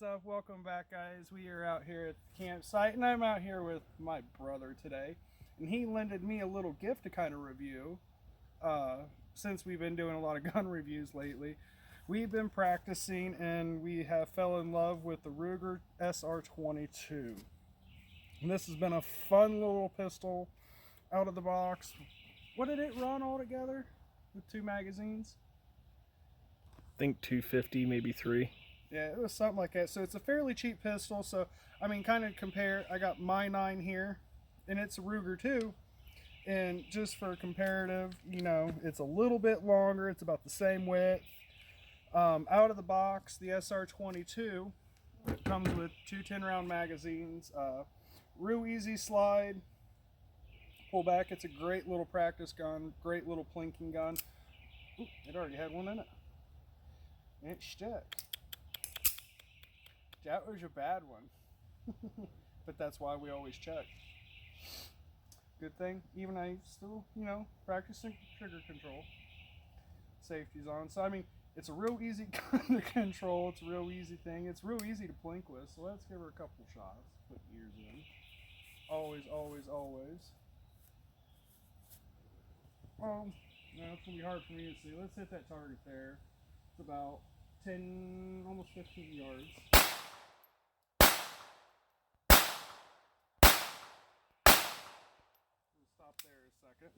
up? Welcome back, guys. We are out here at the campsite, and I'm out here with my brother today, and he lended me a little gift to kind of review. Since we've been doing a lot of gun reviews lately, we've been practicing, and we have fell in love with the Ruger SR22. And this has been a fun little pistol out of the box. What did it run all together with 2 magazines? I think 250, maybe 3. Yeah, it was something like that. So it's a fairly cheap pistol. So, I mean, kind of compare, I got my 9 here, and it's a Ruger too. And just for comparative, you know, it's a little bit longer. It's about the same width. Out of the box, the SR22 comes with 2 10-round magazines. Real easy slide. Pull back. It's a great little practice gun. Great little plinking gun. Ooh, it already had one in it. And it stuck. That was a bad one. But that's why we always check. Good thing, even I still, you know, practicing trigger control. Safety's on. So, I mean, it's a real easy gun to control. It's a real easy thing. It's real easy to plink with. So let's give her a couple shots. Put ears in. Always, always, always. No, it's going to be hard for me to see. Let's hit that target there. It's about 10, almost 15 yards. Stop there a second.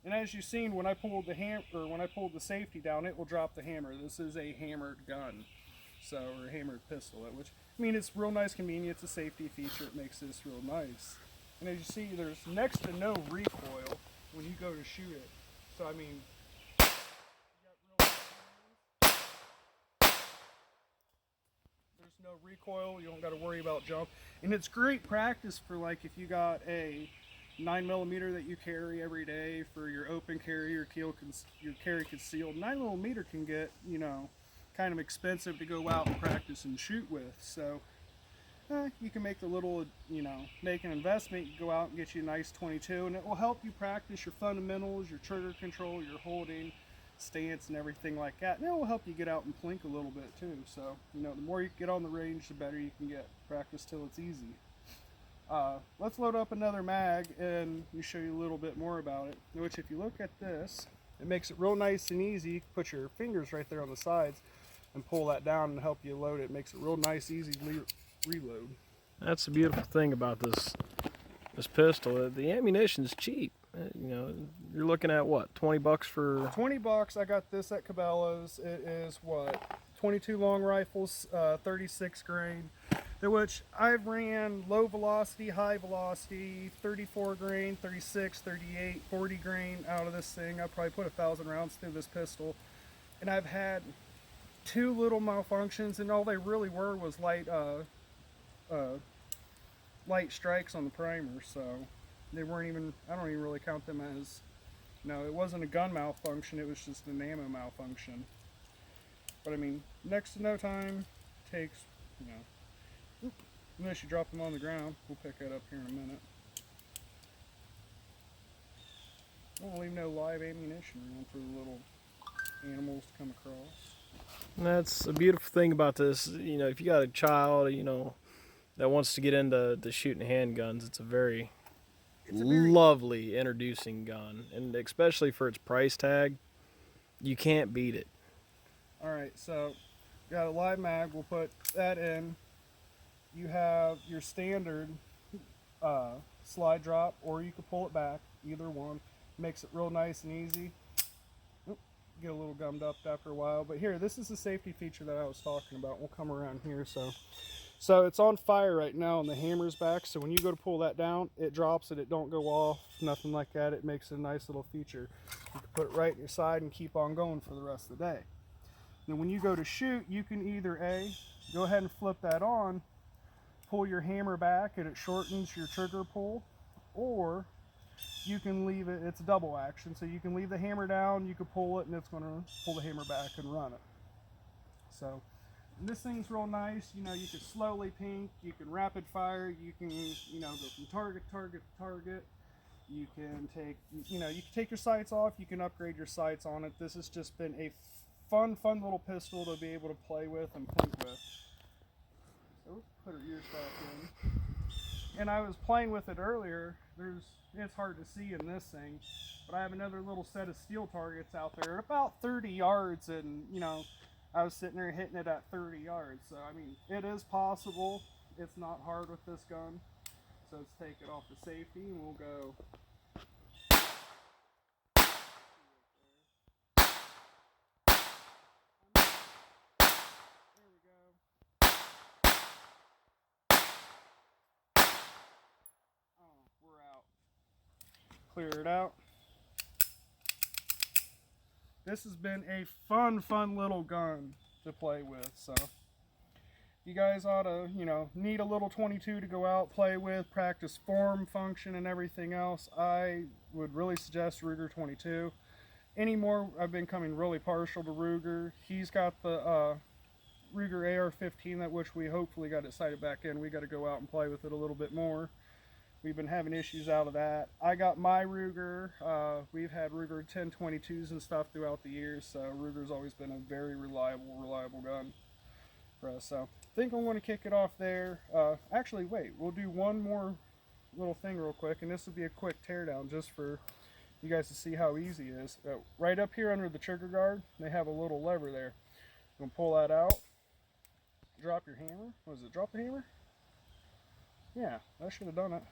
And as you've seen, when I pulled the safety down, it will drop the hammer. This is a hammered gun, or a hammered pistol. Which, I mean, it's real nice, convenient. It's a safety feature. It makes this real nice. And as you see, there's next to no recoil when you go to shoot it. So I mean, there's no recoil. You don't got to worry about jump. And it's great practice for, like, if you got a 9mm that you carry every day for your open carry, your carry concealed. 9mm can get, you know, kind of expensive to go out and practice and shoot with. So you can make the little, you know, make an investment. You go out and get you a nice 22, and it will help you practice your fundamentals, your trigger control, your holding stance, and everything like that. And it will help you get out and plink a little bit too. So, you know, the more you get on the range, the better you can get. Practice till it's easy. Let's load up another mag and show you a little bit more about it. Which, if you look at this, it makes it real nice and easy. You can put your fingers right there on the sides and pull that down and help you load it. It makes it real nice, easy reload. That's the beautiful thing about this pistol. The ammunition's cheap. You know, you're looking at what, 20 bucks for 20 bucks. I got this at Cabela's. It is what, 22 long rifles, 36 grain. Which I've ran low velocity, high velocity, 34 grain, 36, 38, 40 grain out of this thing. I probably put 1,000 rounds through this pistol, and I've had 2 little malfunctions, and all they really were was light strikes on the primer. So they weren't even, I don't even really count them as, no, it wasn't a gun malfunction, it was just an ammo malfunction. But I mean, next to no time, takes, you know, unless you drop them on the ground. We'll pick that up here in a minute. I won't leave no live ammunition around for the little animals to come across. And that's a beautiful thing about this. You know, if you got a child, you know, that wants to get into shooting handguns, it's a very lovely introducing gun. And especially for its price tag, you can't beat it. Alright, so got a live mag. We'll put that in. You have your standard slide drop, or you can pull it back. Either one makes it real nice and easy. Oop, get a little gummed up after a while, but here, this is the safety feature that I was talking about. We'll come around here. So it's on fire right now, and the hammer's back. So when you go to pull that down, it drops it. It don't go off, nothing like that. It makes it a nice little feature. You can put it right in your side and keep on going for the rest of the day. Then when you go to shoot, you can either go ahead and flip that on, pull your hammer back and it shortens your trigger pull, or you can leave it, it's a double action, so you can leave the hammer down, you can pull it, and it's going to pull the hammer back and run it. So this thing's real nice. You know, you can slowly pink, you can rapid fire, you can, you know, go from target to target. You can take, you know, you can take your sights off, you can upgrade your sights on it. This has just been a fun little pistol to be able to play with and plink with. put her ears back in. And I was playing with it earlier. It's hard to see in this thing, but I have another little set of steel targets out there at about 30 yards, and you know, I was sitting there hitting it at 30 yards. So I mean, it is possible. It's not hard with this gun. So let's take it off the safety, and we'll go. There we go. Oh, we're out. Clear it out. This has been a fun little gun to play with. So you guys ought to, you know, need a little 22 to go out, play with, practice form, function, and everything else. I would really suggest Ruger 22. Anymore, I've been coming really partial to Ruger. He's got the Ruger AR-15, that which we hopefully got it sighted back in. We got to go out and play with it a little bit more. We've been having issues out of that. I got my Ruger. We've had Ruger 1022s and stuff throughout the years, so Ruger's always been a very reliable gun for us. So I think I'm going to kick it off there. Actually, wait, we'll do one more little thing real quick, and this will be a quick teardown just for you guys to see how easy it is. Right up here under the trigger guard, they have a little lever there. You're going to pull that out, drop your hammer. What is it, drop the hammer? Yeah, that should have done it.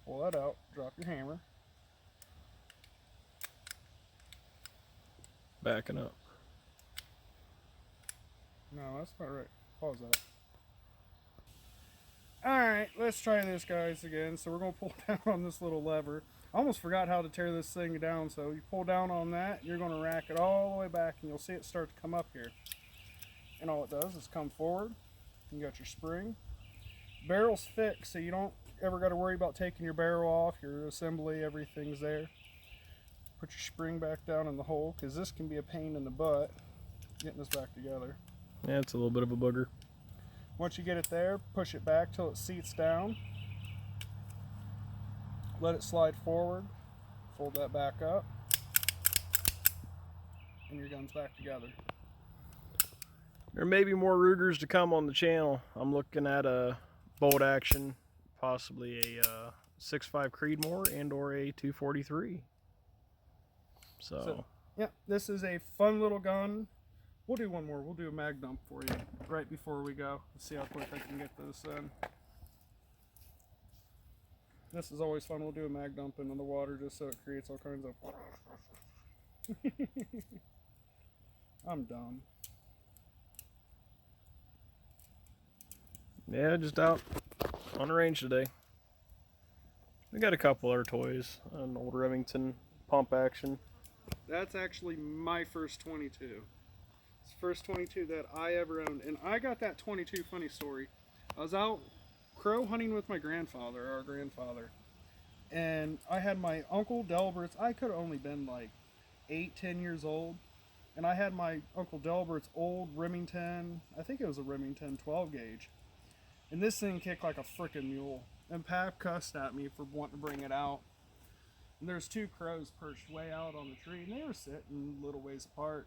Pull that out, drop your hammer. Backing up. No, that's not right. Pause that. Alright, let's try this, guys, again. So we're going to pull down on this little lever. I almost forgot how to tear this thing down. So you pull down on that, you're going to rack it all the way back, and you'll see it start to come up here. And all it does is come forward. You got your spring. Barrel's fixed, so you don't ever got to worry about taking your barrel off. Your assembly, everything's there. Put your spring back down in the hole, because this can be a pain in the butt getting this back together. Yeah, it's a little bit of a booger. Once you get it there, push it back till it seats down. Let it slide forward. Fold that back up. And your gun's back together. There may be more Rugers to come on the channel. I'm looking at a bolt action, possibly a 6.5 Creedmoor and or a 243. So yeah, this is a fun little gun. We'll do one more. We'll do a mag dump for you right before we go. Let's see how quick I can get this in. This is always fun. We'll do a mag dump into the water just so it creates all kinds of... I'm done. yeah, just out on the range today. We got a couple other toys. An old Remington pump action. That's actually my first 22. It's the first 22 that I ever owned. And I got that 22, funny story. I was out crow hunting with my grandfather, our grandfather. And I had my Uncle Delbert's, I could have only been like 8, 10 years old. And I had my Uncle Delbert's old Remington, I think it was a Remington 12 gauge. And this thing kicked like a frickin' mule. And Pap cussed at me for wanting to bring it out. And there's two crows perched way out on the tree, and they were sitting a little ways apart.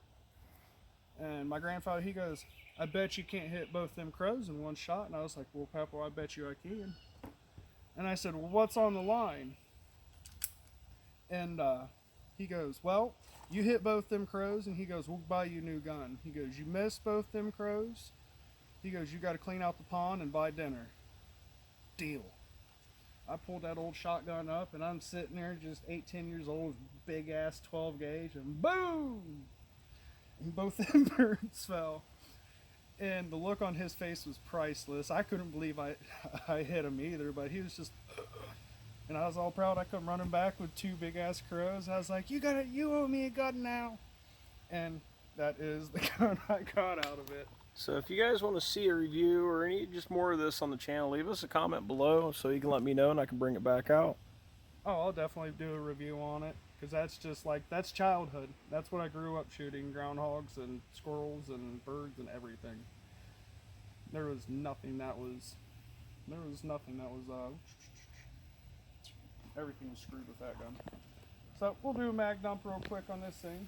And my grandfather, he goes, I bet you can't hit both them crows in one shot. And I was like, well, Papa, I bet you I can. And I said, well, what's on the line? And he goes, well, you hit both them crows, and he goes, we'll buy you a new gun. He goes, you missed both them crows. He goes, you got to clean out the pond and buy dinner. Deal. I pulled that old shotgun up, and I'm sitting there just 8, 10 years old, big ass 12 gauge, and boom! And both them birds fell. And the look on his face was priceless. I couldn't believe I hit him either, but he was just, and I was all proud. I come running back with 2 big ass crows. I was like, you owe me a gun now. And that is the gun I got out of it. So if you guys want to see a review or any just more of this on the channel, leave us a comment below so you can let me know and I can bring it back out. Oh, I'll definitely do a review on it, because that's just like, that's childhood. That's what I grew up shooting, groundhogs and squirrels and birds and everything. There was nothing that was, everything was screwed with that gun. So we'll do a mag dump real quick on this thing.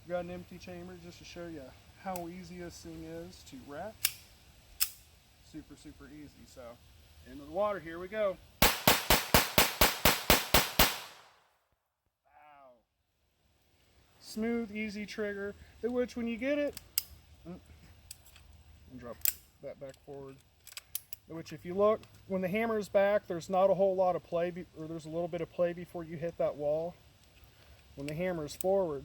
Got an empty chamber just to show you how easy this thing is to wrap. Super, super easy. So, into the water, here we go. Wow. Smooth, easy trigger, which when you get it, and drop that back forward, which if you look, when the hammer's back, there's not a whole lot of play, or there's a little bit of play before you hit that wall. When the hammer's forward,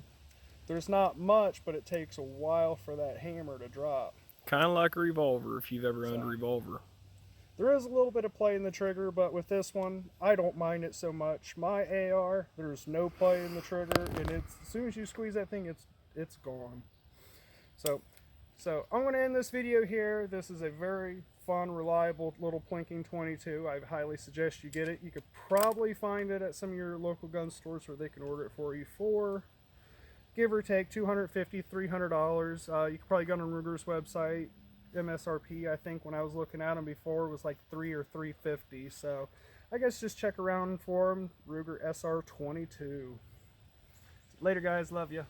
there's not much, but it takes a while for that hammer to drop. Kind of like a revolver, if you've ever owned a revolver. There is a little bit of play in the trigger, but with this one, I don't mind it so much. My AR, there's no play in the trigger, and it's, as soon as you squeeze that thing, it's gone. So I'm going to end this video here. This is a very fun, reliable little plinking 22. I highly suggest you get it. You could probably find it at some of your local gun stores where they can order it for you for, give or take, $250, $300. You could probably go on Ruger's website. MSRP, I think, when I was looking at them before, was like $300 or $350. So I guess just check around for them. Ruger SR22. Later, guys. Love ya.